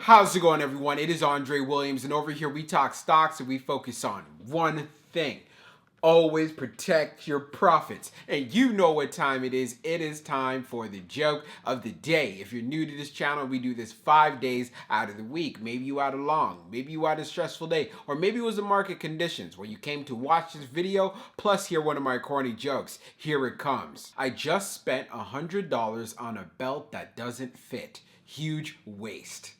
How's it going, everyone? It is Andre Williams, and over here we talk stocks and we focus on one thing. Always protect your profits. And you know what time it is. It is time for the joke of the day. If you're new to this channel, we do this 5 days out of the week. Maybe you had a long, maybe you had a stressful day, or maybe it was the market conditions where you came to watch this video, plus hear one of my corny jokes. Here it comes. I just spent $100 on a belt that doesn't fit. Huge waste.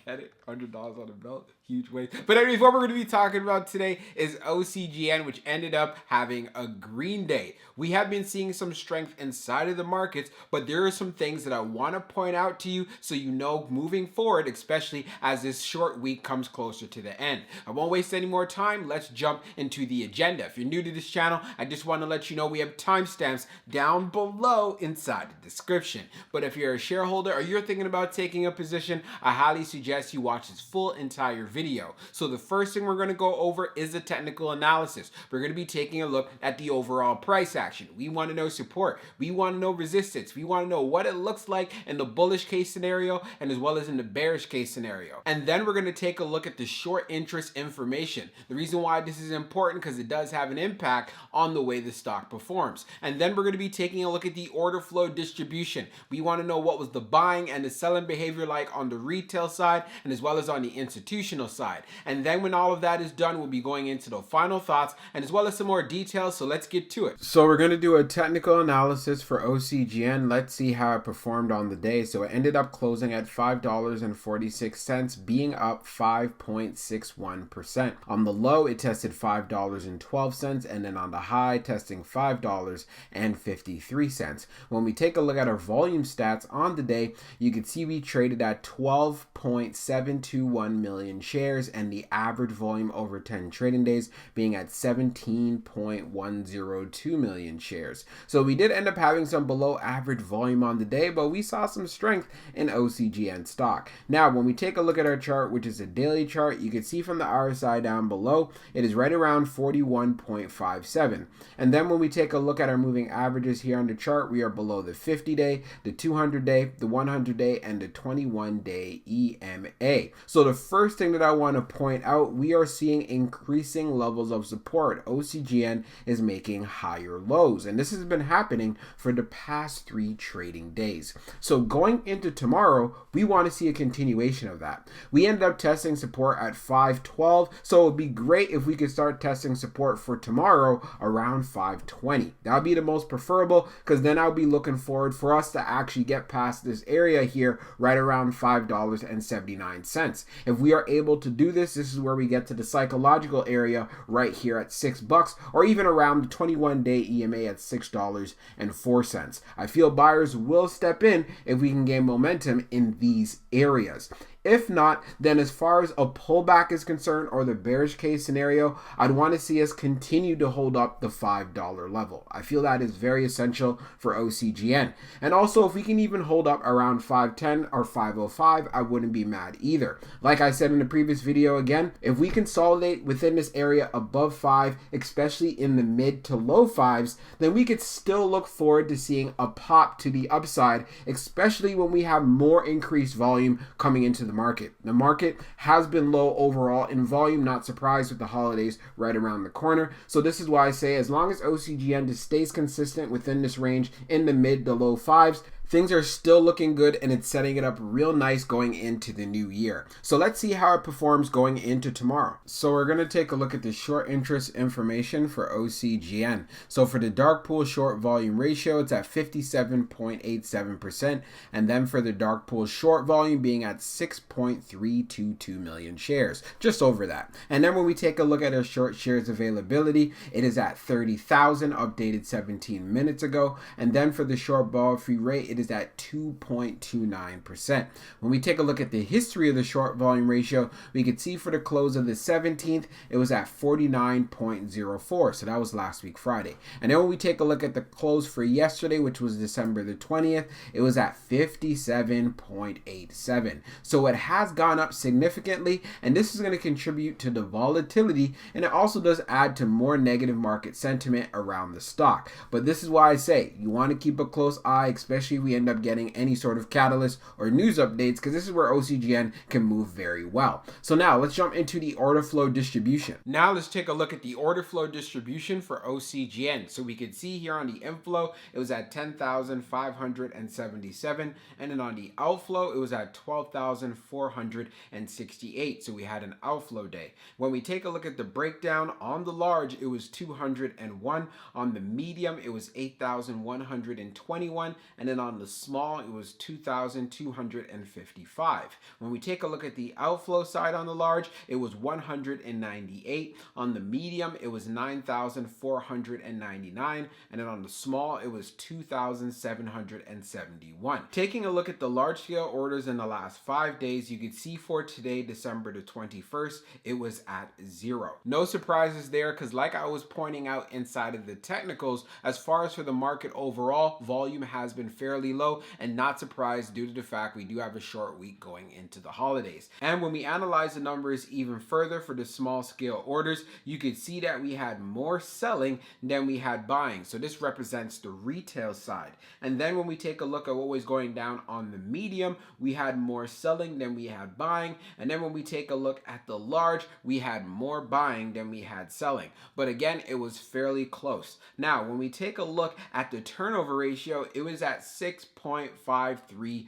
Get it? $100 on a belt? Huge waste. But anyways, what we're going to be talking about today is OCGN, which ended up having a green day. We have been seeing some strength inside of the markets, but there are some things that I want to point out to you so you know moving forward, especially as this short week comes closer to the end. I won't waste any more time. Let's jump into the agenda. If you're new to this channel, I just want to let you know we have timestamps down below inside the description. But if you're a shareholder or you're thinking about taking a position, I highly suggest you watch this full entire video. So the first thing we're going to go over is the technical analysis. We're going to be taking a look at the overall price action. We want to know support. We want to know resistance. We want to know what it looks like in the bullish case scenario and as well as in the bearish case scenario. And then we're going to take a look at the short interest information. The reason why this is important because it does have an impact on the way the stock performs. And then we're going to be taking a look at the order flow distribution. We want to know what was the buying and the selling behavior like on the retail side and as well as on the institutional side. And then when all of that is done, we'll be going into the final thoughts and as well as some more details. So let's get to it. So we're going to do a technical analysis for OCGN. Let's see how it performed on the day. So it ended up closing at $5.46, being up 5.61%. On the low, it tested $5.12, and then on the high, testing $5.53. When we take a look at our volume stats on the day, you can see we traded at 12.721 million shares, and the average volume over 10 trading days being at 17.102 million shares. So we did end up having some below average volume on the day, but we saw some strength in OCGN stock. Now, when we take a look at our chart, which is a daily chart, you can see from the RSI down below, it is right around 41.57. And then when we take a look at our moving averages here on the chart, we are below the 50-day, the 200-day, the 100-day, and the 21-day EMA. So the first thing that I want to point out, we are seeing increasing levels of support. OCGN is making higher lows, and this has been happening for the past 3 trading days. So going into tomorrow, we want to see a continuation of that. We ended up testing support at 512, so it would be great if we could start testing support for tomorrow around 520. That would be the most preferable, because then I'll be looking forward for us to actually get past this area here right around $5.79. If we are able to do this, this is where we get to the psychological area right here at $6, or even around the 21-day EMA at $6.04. I feel buyers will step in if we can gain momentum in these areas. If not, then as far as a pullback is concerned or the bearish case scenario, I'd want to see us continue to hold up the $5 level. I feel that is very essential for OCGN. And also, if we can even hold up around 510 or 505, I wouldn't be mad either. Like I said in the previous video again, if we consolidate within this area above 5, especially in the mid to low 5s, then we could still look forward to seeing a pop to the upside, especially when we have more increased volume coming into the market. The market has been low overall in volume, not surprised with the holidays right around the corner. So this is why I say as long as OCGN just stays consistent within this range in the mid to low 5s, things are still looking good and it's setting it up real nice going into the new year. So let's see how it performs going into tomorrow. So we're going to take a look at the short interest information for OCGN. So for the dark pool short volume ratio, it's at 57.87%. And then for the dark pool short volume being at 6.322 million shares, just over that. And then when we take a look at our short shares availability, it is at 30,000, updated 17 minutes ago. And then for the short ball free rate, it is at 2.29%. When we take a look at the history of the short volume ratio, we could see for the close of the 17th, it was at 49.04. So that was last week, Friday. And then when we take a look at the close for yesterday, which was December the 20th, it was at 57.87. So it has gone up significantly, and this is going to contribute to the volatility, and it also does add to more negative market sentiment around the stock. But this is why I say you want to keep a close eye, especially we end up getting any sort of catalyst or news updates, because this is where OCGN can move very well. So now let's jump into the order flow distribution. Now let's take a look at the order flow distribution for OCGN. So we can see here on the inflow, it was at 10,577, and then on the outflow, it was at 12,468. So we had an outflow day. When we take a look at the breakdown, on the large, it was 201. On the medium, it was 8,121, and then on the small, it was 2,255. When we take a look at the outflow side on the large, it was 198. On the medium, it was 9,499, and then on the small, it was 2,771. Taking a look at the large scale orders in the last 5 days, you can see for today, December the 21st, it was at 0. No surprises there, because like I was pointing out inside of the technicals, as far as for the market overall, volume has been fairly low, and not surprised due to the fact we do have a short week going into the holidays. And when we analyze the numbers even further for the small scale orders, you could see that we had more selling than we had buying. So this represents the retail side. And then when we take a look at what was going down on the medium, we had more selling than we had buying. And then when we take a look at the large, we had more buying than we had selling. But again, it was fairly close. Now, when we take a look at the turnover ratio, it was at 6.53%.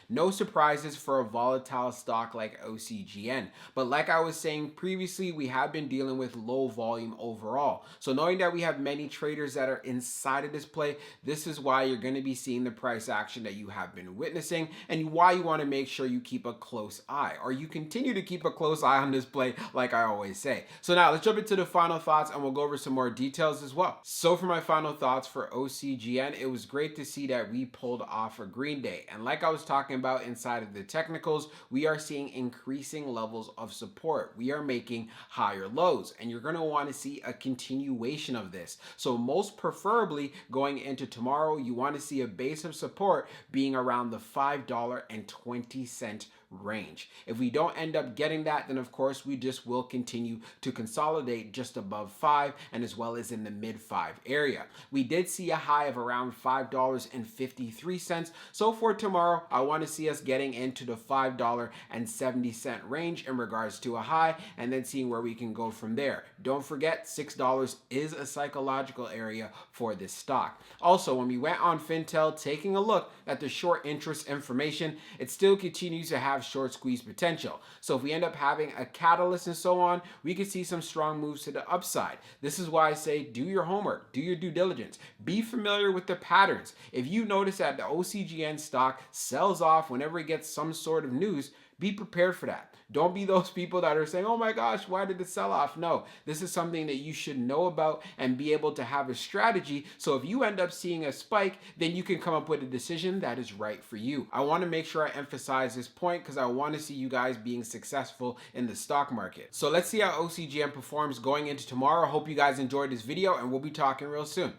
No surprises for a volatile stock like OCGN. But like I was saying previously, we have been dealing with low volume overall. So knowing that we have many traders that are inside of this play, this is why you're going to be seeing the price action that you have been witnessing, and why you want to make sure you keep a close eye, or you continue to keep a close eye on this play, like I always say. So now let's jump into the final thoughts, and we'll go over some more details as well. So for my final thoughts for OCGN, it was great to see that we pulled off a green day. And like I was talking about inside of the technicals, we are seeing increasing levels of support. We are making higher lows, and you're going to want to see a continuation of this. So most preferably going into tomorrow, you want to see a base of support being around the $5.20 range. If we don't end up getting that, then of course we just will continue to consolidate just above 5, and as well as in the mid 5 area. We did see a high of around $5.53. So for tomorrow, I want to see us getting into the $5.70 range in regards to a high, and then seeing where we can go from there. Don't forget, $6 is a psychological area for this stock. Also, when we went on Fintel, taking a look at the short interest information, it still continues to have short squeeze potential. So if we end up having a catalyst and so on, we could see some strong moves to the upside. This is why I say do your homework, do your due diligence, be familiar with the patterns. If you notice that the OCGN stock sells off whenever it gets some sort of news, be prepared for that. Don't be those people that are saying, oh my gosh, why did it sell off? No, this is something that you should know about and be able to have a strategy. So if you end up seeing a spike, then you can come up with a decision that is right for you. I want to make sure I emphasize this point because I want to see you guys being successful in the stock market. So let's see how OCGN performs going into tomorrow. Hope you guys enjoyed this video, and we'll be talking real soon.